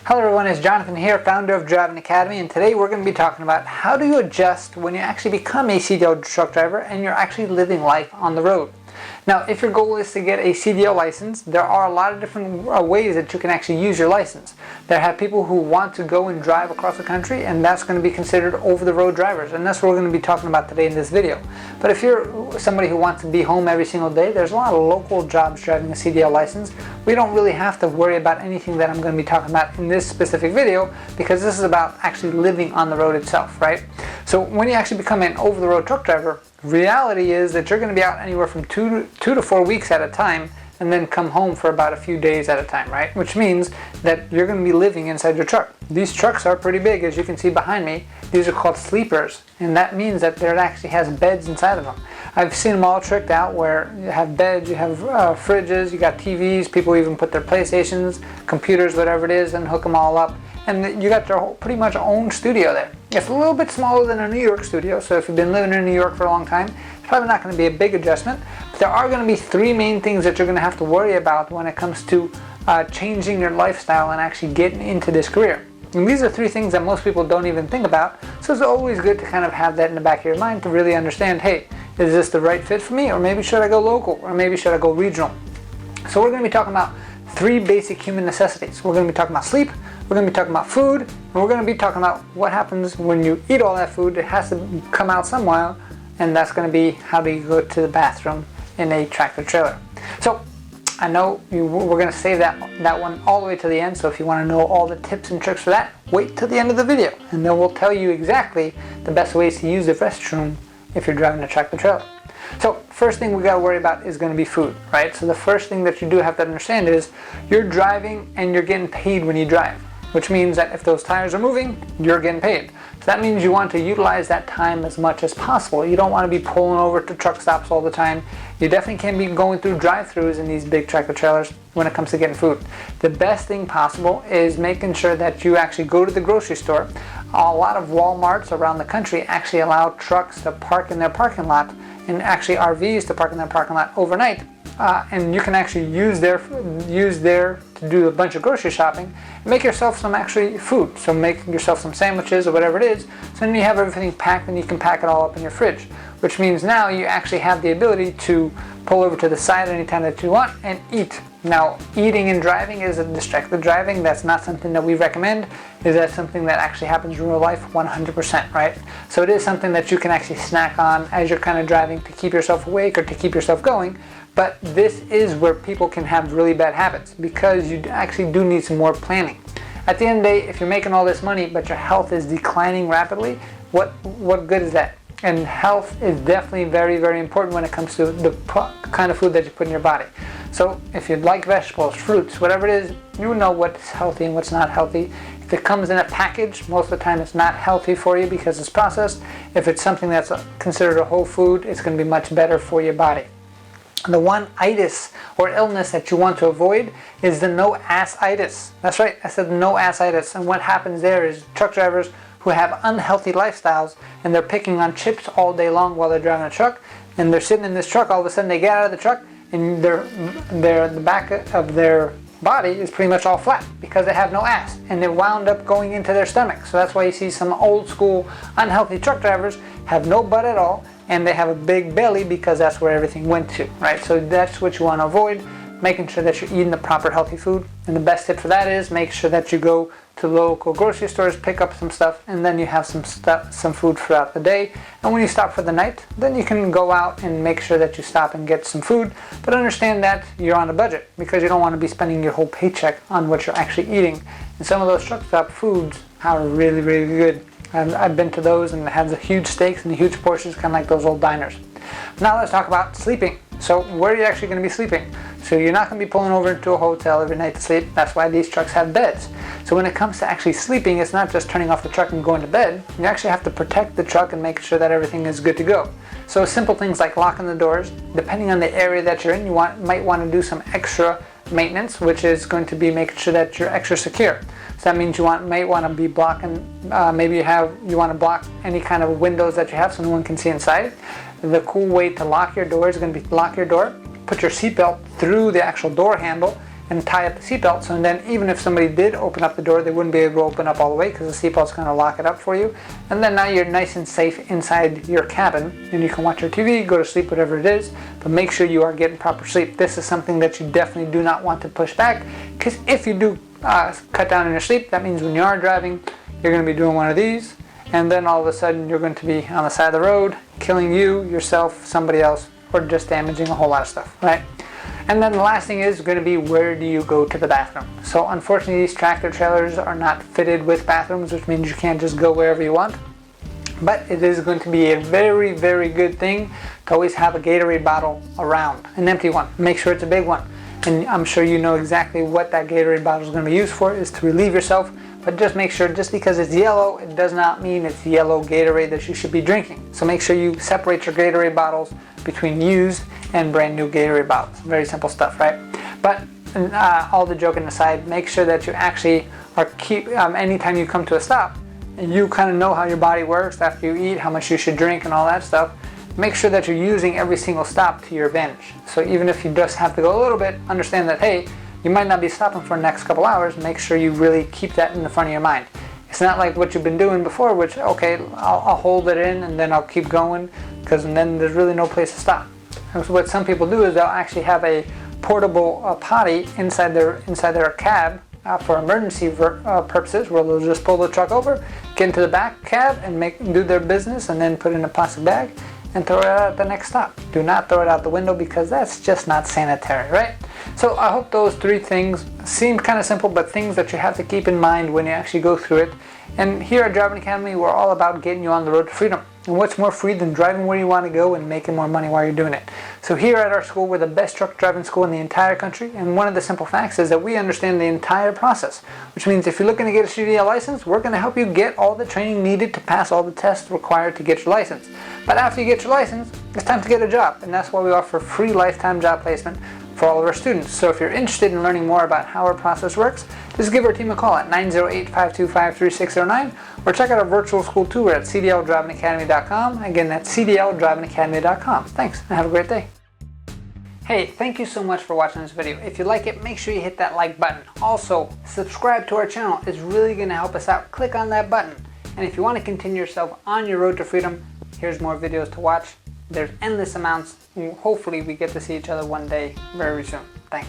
Hello everyone, it's Jonathan here, founder of Driving Academy, and today we're going to be talking about how do you adjust when you actually become a CDL truck driver and you're actually living life on the road. Now, if your goal is to get a CDL license, there are a lot of different ways that you can actually use your license. There have people who want to go and drive across the country, and that's going to be considered over-the-road drivers, and that's what we're going to be talking about today in this video. But if you're somebody who wants to be home every single day, there's a lot of local jobs driving a CDL license. We don't really have to worry about anything that I'm going to be talking about in this specific video, because this is about actually living on the road itself, right? So when you actually become an over-the-road truck driver, reality is that you're going to be out anywhere from two to 4 weeks at a time, and then come home for about a few days at a time, right? Which means that you're going to be living inside your truck. These trucks are pretty big, as you can see behind me. These are called sleepers, and that means that there actually has beds inside of them. I've seen them all tricked out where you have beds, you have fridges, you got TVs, people even put their PlayStations, computers, whatever it is, and hook them all up. And you got their whole, pretty much own studio there. It's a little bit smaller than a New York studio, so if you've been living in New York for a long time, it's probably not going to be a big adjustment. But there are going to be three main things that you're going to have to worry about when it comes to changing your lifestyle and actually getting into this career. And these are three things that most people don't even think about, so it's always good to kind of have that in the back of your mind to really understand, hey, is this the right fit for me, or maybe should I go local, or maybe should I go regional? So we're going to be talking about three basic human necessities. We're going to be talking about sleep, we're going to be talking about food, and we're going to be talking about what happens when you eat all that food. It has to come out somewhere, and that's going to be how do you go to the bathroom in a tractor trailer. So I know we're going to save that one all the way to the end, so if you want to know all the tips and tricks for that, wait till the end of the video, and then we'll tell you exactly the best ways to use the restroom if you're driving a tractor trailer. So first thing we got to worry about is going to be food, right? So the first thing that you do have to understand is you're driving and you're getting paid when you drive, which means that if those tires are moving, you're getting paid. So that means you want to utilize that time as much as possible. You don't want to be pulling over to truck stops all the time. You definitely can't be going through drive-thrus in these big tractor trailers when it comes to getting food. The best thing possible is making sure that you actually go to the grocery store. A lot of Walmarts around the country actually allow trucks to park in their parking lot, and actually RVs to park in their parking lot overnight. And you can actually use there to do a bunch of grocery shopping and make yourself some actually food. So make yourself some sandwiches or whatever it is, so then you have everything packed and you can pack it all up in your fridge, which means now you actually have the ability to pull over to the side anytime that you want and eat. Now, eating and driving is a distracted driving. That's not something that we recommend. Is that something that actually happens in real life? 100%, right? So it is something that you can actually snack on as you're kind of driving to keep yourself awake or to keep yourself going. But this is where people can have really bad habits, because you actually do need some more planning. At the end of the day, if you're making all this money but your health is declining rapidly, what good is that? And health is definitely very, very important when it comes to the kind of food that you put in your body. So if you like vegetables, fruits, whatever it is, you know what's healthy and what's not healthy. If it comes in a package, most of the time it's not healthy for you because it's processed. If it's something that's considered a whole food, it's going to be much better for your body. The one itis or illness that you want to avoid is the no-ass-itis. That's right, I said no-ass-itis. And what happens there is truck drivers who have unhealthy lifestyles and they're picking on chips all day long while they're driving a truck, and they're sitting in this truck, all of a sudden they get out of the truck and the back of their body is pretty much all flat because they have no ass, and they wound up going into their stomach. So that's why you see some old school unhealthy truck drivers have no butt at all, and they have a big belly because that's where everything went to, right? So that's what you want to avoid, making sure that you're eating the proper healthy food. And the best tip for that is make sure that you go to local grocery stores, pick up some stuff, and then you have some food throughout the day. And when you stop for the night, then you can go out and make sure that you stop and get some food. But understand that you're on a budget, because you don't want to be spending your whole paycheck on what you're actually eating. And some of those truck stop foods are really, really good. I've been to those, and it has the huge steaks and the huge portions, kind of like those old diners. Now let's talk about sleeping. So where are you actually going to be sleeping? So you're not going to be pulling over into a hotel every night to sleep. That's why these trucks have beds. So when it comes to actually sleeping, it's not just turning off the truck and going to bed. You actually have to protect the truck and make sure that everything is good to go. So simple things like locking the doors. Depending on the area that you're in, you might want to do some extra maintenance, which is going to be making sure that you're extra secure. So that means you might want to be blocking, maybe you want to block any kind of windows that you have so no one can see inside. The cool way to lock your door is going to be lock your door, put your seatbelt through the actual door handle, and tie up the seatbelt, so then even if somebody did open up the door, they wouldn't be able to open up all the way because the seatbelt's going to lock it up for you. And then now you're nice and safe inside your cabin, and you can watch your TV, go to sleep, whatever it is, but make sure you are getting proper sleep. This is something that you definitely do not want to push back, because if you do cut down on your sleep, that means when you are driving, you're going to be doing one of these, and then all of a sudden you're going to be on the side of the road, killing you, yourself, somebody else, or just damaging a whole lot of stuff, right? And then the last thing is going to be, where do you go to the bathroom? So unfortunately, these tractor trailers are not fitted with bathrooms, which means you can't just go wherever you want. But it is going to be a very, very good thing to always have a Gatorade bottle around, an empty one. Make sure it's a big one. And I'm sure you know exactly what that Gatorade bottle is going to be used for, is to relieve yourself. But just make sure, just because it's yellow, it does not mean it's yellow Gatorade that you should be drinking. So make sure you separate your Gatorade bottles between used and brand new Gatorade bottles. Very simple stuff, right? But all the joking aside, make sure that you actually are anytime you come to a stop, and you kind of know how your body works after you eat, how much you should drink and all that stuff. Make sure that you're using every single stop to your advantage. So even if you just have to go a little bit, understand that, hey, you might not be stopping for the next couple hours. Make sure you really keep that in the front of your mind. It's not like what you've been doing before, which, okay, I'll hold it in and then I'll keep going, because then there's really no place to stop. And so what some people do is they'll actually have a portable potty inside their cab for emergency purposes, where they'll just pull the truck over, get into the back cab and do their business, and then put it in a plastic bag and throw it out at the next stop. Do not throw it out the window, because that's just not sanitary, right? So I hope those 3 things seem kind of simple, but things that you have to keep in mind when you actually go through it. And here at Driving Academy, we're all about getting you on the road to freedom. And what's more free than driving where you want to go and making more money while you're doing it? So here at our school, we're the best truck driving school in the entire country. And one of the simple facts is that we understand the entire process, which means if you're looking to get a CDL license, we're going to help you get all the training needed to pass all the tests required to get your license. But after you get your license, it's time to get a job. And that's why we offer free lifetime job placement for all of our students. So if you're interested in learning more about how our process works, just give our team a call at 908-525-3609, or check out our virtual school tour at CDLDrivingAcademy.com. Again, that's CDLDrivingAcademy.com. Thanks, and have a great day. Hey, thank you so much for watching this video. If you like it, make sure you hit that like button. Also, subscribe to our channel. It's really going to help us out. Click on that button. And if you want to continue yourself on your road to freedom, here's more videos to watch. There's endless amounts. Hopefully we get to see each other one day very soon. Thanks.